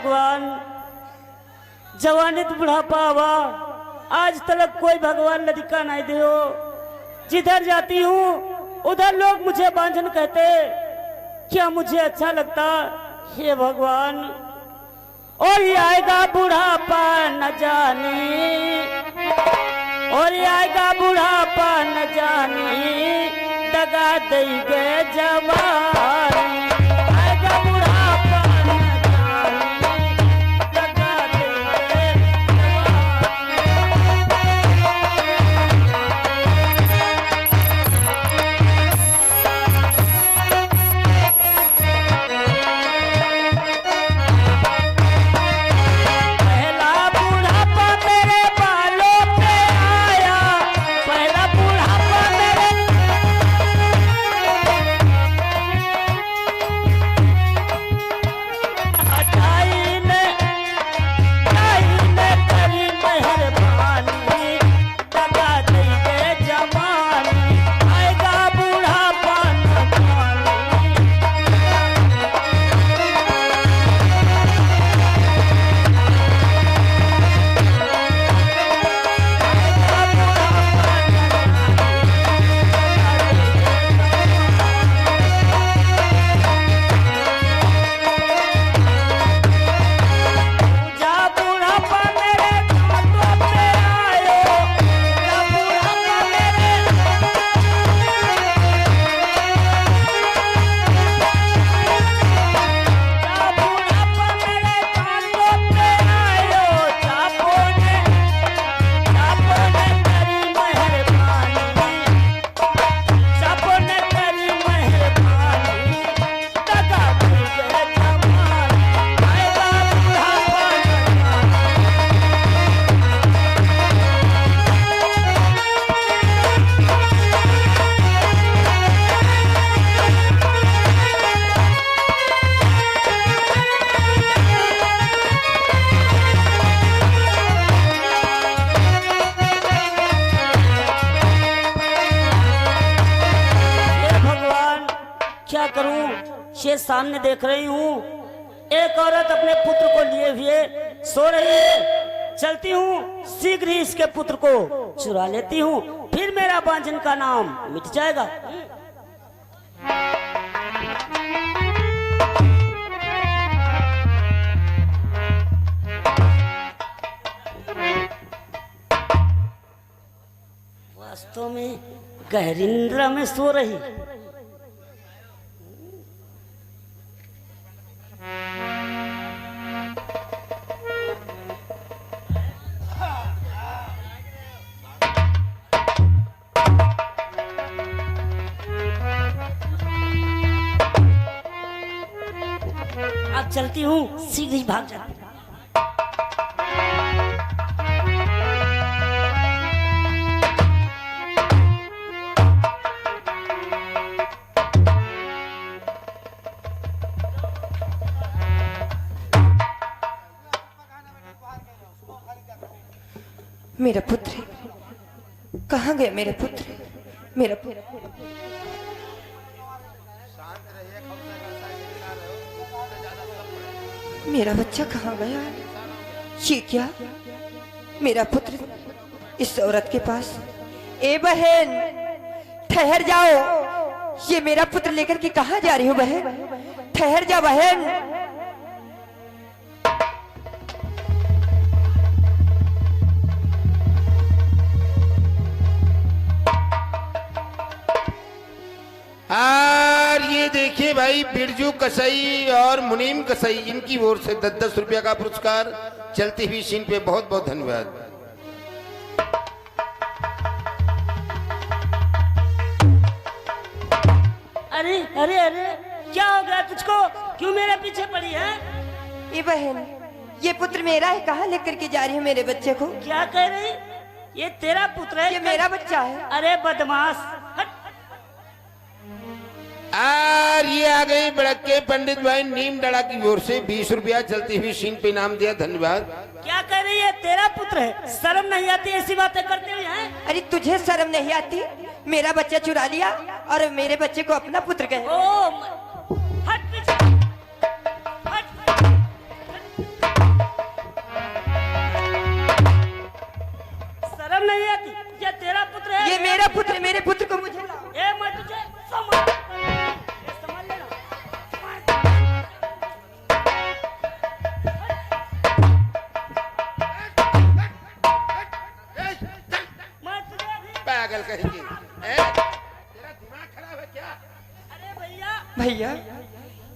भगवान, जवानी तो बुढ़ापा हुआ, आज तक कोई भगवान लड़का नहीं दियो। जिधर जाती हूँ उधर लोग मुझे बांझन कहते, क्या मुझे अच्छा लगता? हे भगवान, और ये आएगा बुढ़ापा न जाने, और ये आएगा बुढ़ापा न जाने, दगा देंगे जवानी। आएगा बुढ़ापा न जाने, दगा देंगे ये सामने देख रही हूँ, एक औरत अपने पुत्र को लिए हुए सो रही है। चलती हूँ, शीघ्र ही इसके पुत्र को चुरा लेती हूँ, फिर मेरा बांझन का नाम मिट जाएगा। वास्तव में गहरी निद्रा में सो रही। अब चलती हूँ, शीघ्र ही भाग जाती हूँ। मेरा पुत्र कहाँ गया? मेरा पुत्र, मेरा पुत्र। मेरा बच्चा कहाँ गया? ये क्या? मेरा पुत्र इस औरत के पास। ए बहन, ठहर जाओ, ये मेरा पुत्र लेकर के कहाँ जा रही हो बहन? ठहर जा बहन। और ये देखिए भाई, बिरजू कसाई और मुनीम कसाई, इनकी ओर से 10-10 रुपया का पुरस्कार चलती हुई सीन पे बहुत बहुत धन्यवाद। अरे अरे अरे, क्या हो गया तुझको? क्यों मेरे पीछे पड़ी है? ये बहन, ये पुत्र मेरा है, कहाँ लेकर के जा रही हो मेरे बच्चे को? क्या कह रही? ये तेरा पुत्र है? ये मेरा बच्चा है। अरे बदमाश, हट। और ये आ गई बड़के पंडित भाई नीम डड़ा की ओर से 20 रुपया चलती हुई सीन पे इनाम दिया, धन्यवाद। क्या कह रही है? तेरा पुत्र है? शर्म नहीं आती ऐसी बातें करते हुए? हैं? अरे तुझे शर्म नहीं आती? मेरा बच्चा चुरा लिया और मेरे बच्चे को अपना पुत्र कहे। ओ, हट पीछे, हट।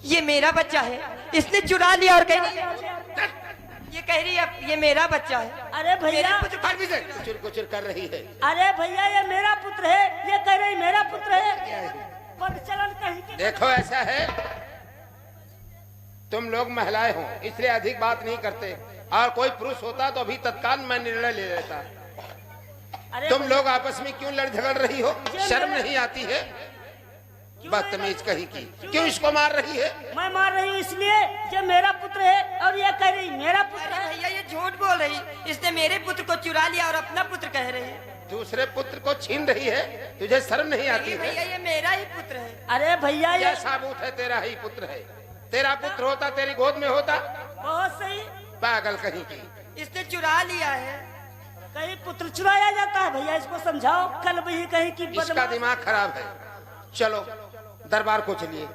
ये मेरा बच्चा है, इसने चुरा लिया और कह रही ये कह रही है ये मेरा बच्चा है। अरे भैया, कुचुर कुचुर कर रही है। अरे भैया ये मेरा पुत्र है, ये कह रही मेरा पुत्र है। पग चलन कहीं की। देखो ऐसा है, तुम लोग महिलाएं हो इसलिए अधिक बात नहीं करते, और कोई पुरुष होता तो अभी तत्काल मैं निर्णय ले लेता। अरे तुम लोग आपस में क्यों लड़ झगड़ रही हो? शर्म नहीं आती है? बदतमीज कहीं की, क्यों इसको मार रही है? मैं मार रही हूँ इसलिए जो मेरा पुत्र है, और ये कह रही मेरा पुत्र है। भैया ये झूठ बोल रही, इसने मेरे पुत्र को चुरा लिया और अपना पुत्र कह रही है। दूसरे पुत्र को छीन रही है, तुझे शर्म नहीं आती है? भैया ये मेरा ही पुत्र है। अरे भैया यह साबुत है तेरा ही पुत्र है। तेरा पुत्र होता तेरी गोद में होता। बहुत सही। पागल कहीं की, इसने चुरा लिया है। कहीं पुत्र चुराया जाता है? भैया इसको समझाओ, कल भी कहीं की इसका दिमाग खराब है। चलो दरबार को चलिए,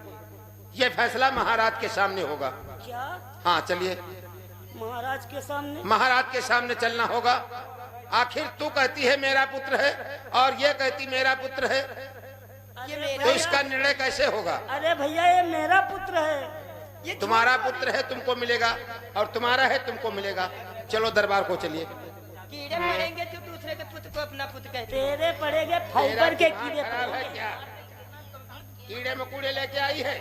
ये फैसला महाराज के सामने होगा। क्या? हाँ चलिए, महाराज के सामने? महाराज के सामने चलना होगा। आखिर तू कहती है मेरा पुत्र है और ये कहती मेरा पुत्र है, तो इसका निर्णय कैसे होगा? अरे भैया ये मेरा पुत्र है। ये तुम्हारा पुत्र है, तुमको मिलेगा, और तुम्हारा है तुमको मिलेगा। चलो दरबार को चलिए। कीड़े पड़ेंगे तो दूसरे के पुत्र को अपना पुत्र कहते हैं। तेरे पड़ेंगे फाइबर के कीड़े खराब है पड़ेंगे। क्या? कीड़े मकोड़े लेके आई है?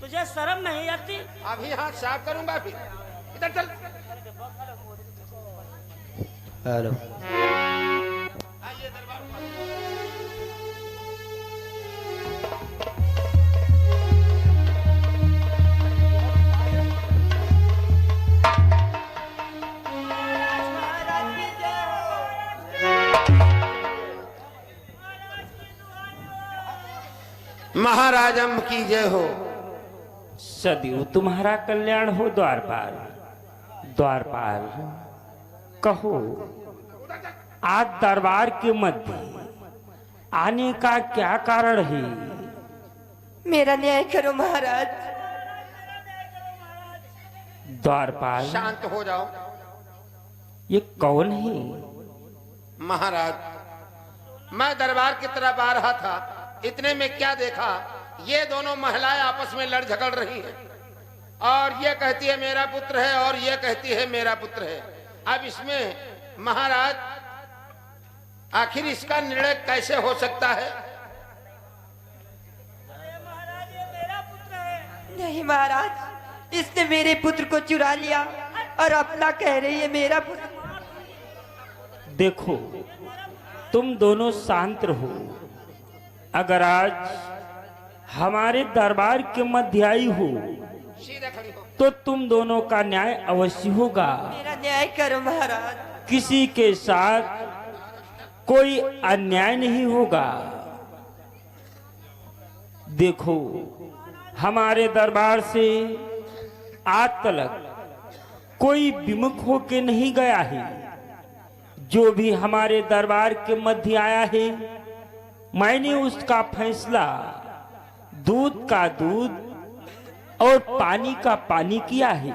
तुझे शर्म नहीं आती? अभी हाथ साफ करूंगा फिर। इधर चल। हेलो, आइए दरबार। महाराजम की जय हो। सदैव तुम्हारा कल्याण हो द्वारपाल। द्वारपाल कहो, आज दरबार के मध्य आने का क्या कारण है? मेरा न्याय करो महाराज। द्वारपाल शांत हो जाओ। ये कौन है? महाराज, मैं दरबार की तरफ आ रहा था, इतने में क्या देखा, ये दोनों महिलाएं आपस में लड़ झगड़ रही हैं, और ये कहती है मेरा पुत्र है और ये कहती है मेरा पुत्र है। अब इसमें महाराज आखिर इसका निर्णय कैसे हो सकता है? नहीं महाराज, इसने मेरे पुत्र को चुरा लिया और अपना कह रही है मेरा पुत्र। देखो, तुम दोनों शांत रहो। अगर आज हमारे दरबार के मध्य आई हो सीधे खड़ी हो। तो तुम दोनों का न्याय अवश्य होगा। मेरा न्याय करो महाराज। किसी के साथ कोई अन्याय नहीं होगा। देखो, हमारे दरबार से आज तक कोई विमुख होके नहीं गया है। जो भी हमारे दरबार के मध्य आया है, मैंने उसका फैसला दूध का दूध और पानी का पानी किया है।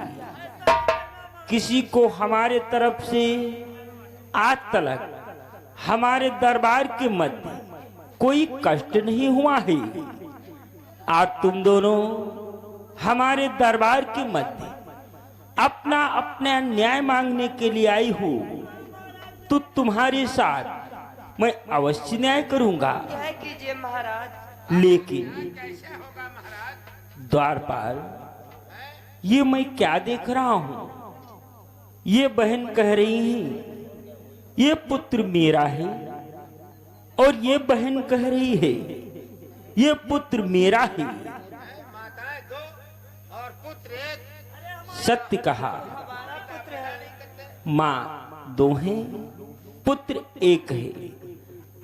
किसी को हमारे तरफ से आज तक हमारे दरबार के मध्य कोई कष्ट नहीं हुआ है। आज तुम दोनों हमारे दरबार के मध्य अपना अपना न्याय मांगने के लिए आई हो, तो तुम्हारे साथ मैं अवश्य न्याय करूंगा। न्याय कीजिए महाराज। लेकिन कैसे होगा महाराज? द्वारपाल, ये मैं क्या देख रहा हूं? ये बहन कह रही है ये पुत्र मेरा है, और ये बहन कह रही है ये पुत्र मेरा है। माताएं दो और पुत्र एक। सत्य कहा, माँ दो हैं, पुत्र एक है।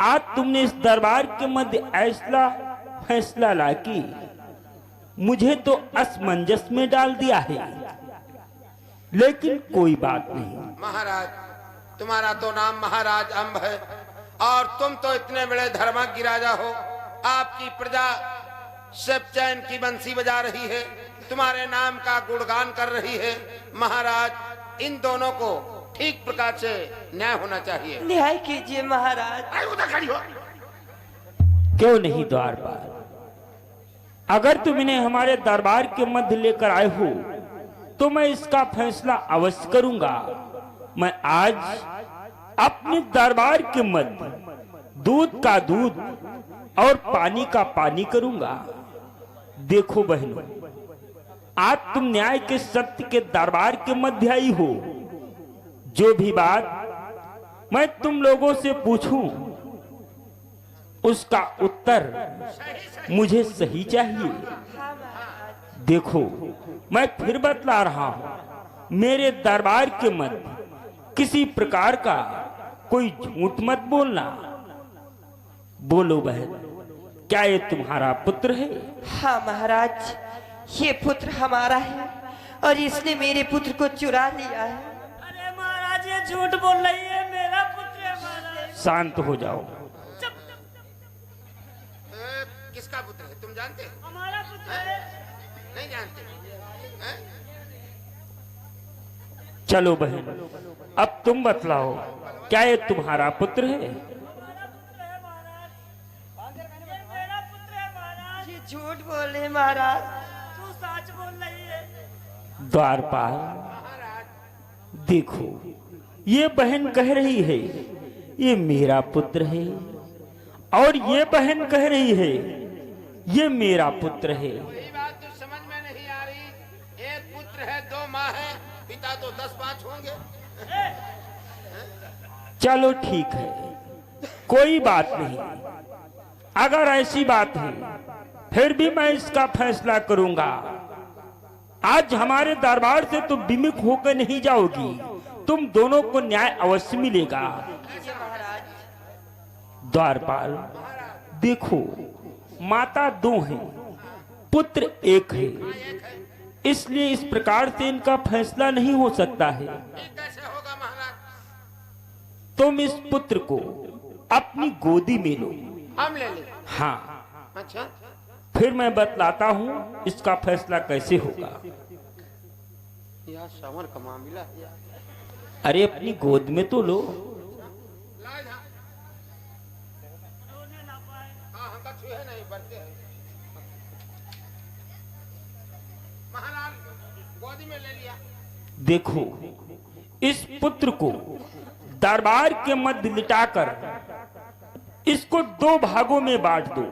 आज तुमने इस दरबार के मध्य ऐसा फैसला लाके मुझे तो असमंजस में डाल दिया है, लेकिन कोई बात नहीं। महाराज, तुम्हारा तो नाम महाराज अम्ब है, और तुम तो इतने बड़े धर्मज्ञ राजा हो। आपकी प्रजा सब चैन की बंसी बजा रही है, तुम्हारे नाम का गुणगान कर रही है। महाराज, इन दोनों को ठीक प्रकार से न्याय होना चाहिए। न्याय कीजिए महाराज। उधर खड़ी हो। क्यों नहीं द्वारपाल, अगर तुम इन्हें हमारे दरबार के मध्य लेकर आए हो तो मैं इसका फैसला अवश्य करूंगा। मैं आज अपने दरबार के मध्य दूध का दूध और पानी का पानी करूंगा। देखो बहनों, आज तुम न्याय के सत्य के दरबार के मध्य आई हो। जो भी बात मैं तुम लोगों से पूछूं उसका उत्तर मुझे सही चाहिए। देखो, मैं फिर बतला रहा हूं, मेरे दरबार के मध्य किसी प्रकार का कोई झूठ मत बोलना। बोलो बहन, क्या ये तुम्हारा पुत्र है? हाँ महाराज, ये पुत्र हमारा है और इसने मेरे पुत्र को चुरा लिया है। अरे महाराज, ये झूठ बोल रही है, मेरा पुत्र है महाराज। शांत हो जाओ। किसका पुत्र है तुम जानते हो? हमारा पुत्र है। नहीं जानते? हैं? चलो बहन, अब तुम बतलाओ, क्या ये तुम्हारा पुत्र है? हमारा पुत्र है महाराज। ये मेरा पुत्र है महाराज। ये झूठ बोल रहे महाराज। तू सच बोल रही है। द्वारपाल, देखो, ये बहन कह रही है ये मेरा पुत्र है, और ये बहन कह रही है ये मेरा पुत्र है। यही बात तो समझ में नहीं आ रही। एक पुत्र है, दो माँ है, पिता तो 10-5 होंगे। चलो ठीक है, कोई बात नहीं। अगर ऐसी बात है फिर भी मैं इसका फैसला करूंगा। आज हमारे दरबार से तुम विमुख होकर नहीं जाओगी, तुम दोनों को न्याय अवश्य मिलेगा। द्वारपाल, देखो, माता 2 हैं, पुत्र 1 है, इसलिए इस प्रकार से इनका फैसला नहीं हो सकता है। कैसे होगा महाराज? तुम इस पुत्र को अपनी गोदी में लो। हम ले लें? हाँ, अच्छा, फिर मैं बतलाता हूँ इसका फैसला कैसे होगा। यह श्रवण का मामला है। अरे अपनी गोद में तो लो। हाँ, हम कछु है नहीं, बढ़ते हैं। महाराज, गोदी में ले लिया। देखो, इस पुत्र को दरबार के मध्य लिटाकर इसको 2 भागों में बांट दो,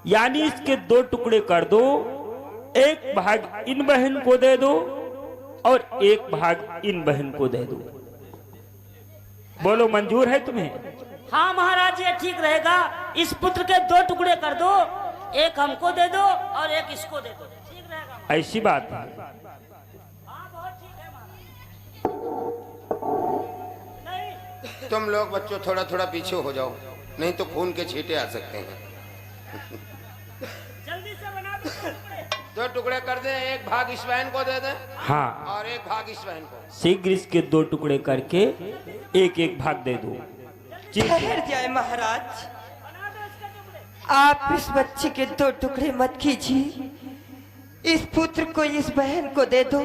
यानी इसके 2 टुकड़े कर दो। एक भाग इन बहन को दे दो और एक भाग इन बहन को दे दो। बोलो, मंजूर है तुम्हें? हाँ महाराज, ये ठीक रहेगा। इस पुत्र के 2 टुकड़े कर दो, एक हमको दे दो और एक इसको दे दो। ठीक रहेगा? ऐसी बात है। हाँ, बहुत ठीक है महाराज। नहीं, तुम लोग बच्चों थोड़ा थोड़ा पीछे हो जाओ, नहीं तो खून के छींटे आ सकते हैं। जल्दी से बना दो टुकड़े। 2 टुकड़े कर दे, एक भाग इस बहन को दे दे हाँ, और एक भाग इस बहन को। शीघ्र इसके 2 टुकड़े करके एक एक भाग दे दो। ठहर जाए महाराज, बना दो इसके टुकड़े। आप इस बच्चे के 2 टुकड़े मत कीजिए। इस पुत्र को इस बहन को दे दो।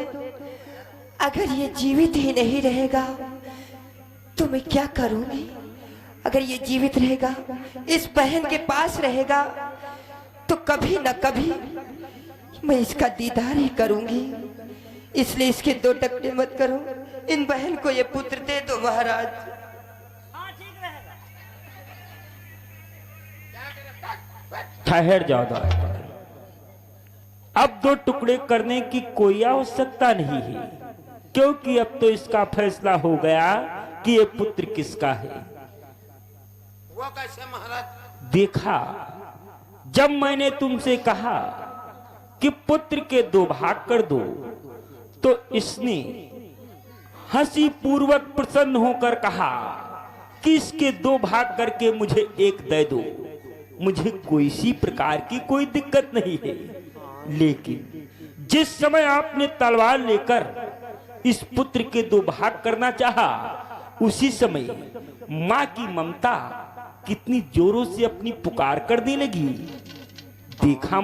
अगर ये जीवित ही नहीं रहेगा तो मैं क्या करूंगी? अगर ये जीवित रहेगा, इस बहन के पास रहेगा, तो कभी न कभी मैं इसका दीदार ही करूंगी। इसलिए इसके 2 टुकड़े मत करो, इन बहन को ये पुत्र दे दो महाराज। हाँ, ठीक रहेगा। ठहर जाओ द्वारपाल, अब 2 टुकड़े करने की कोई आवश्यकता नहीं है, क्योंकि अब तो इसका फैसला हो गया कि ये पुत्र किसका है। वो कैसे महाराज? देखा, जब मैंने तुमसे कहा कि पुत्र के 2 भाग कर दो, तो इसने हंसी पूर्वक प्रसन्न होकर कहा कि इसके 2 भाग करके मुझे एक दे दो, मुझे कोई सी प्रकार की कोई दिक्कत नहीं है। लेकिन जिस समय आपने तलवार लेकर इस पुत्र के 2 भाग करना चाहा, उसी समय मां की ममता कितनी जोरों से अपनी पुकार करने लगी। देखा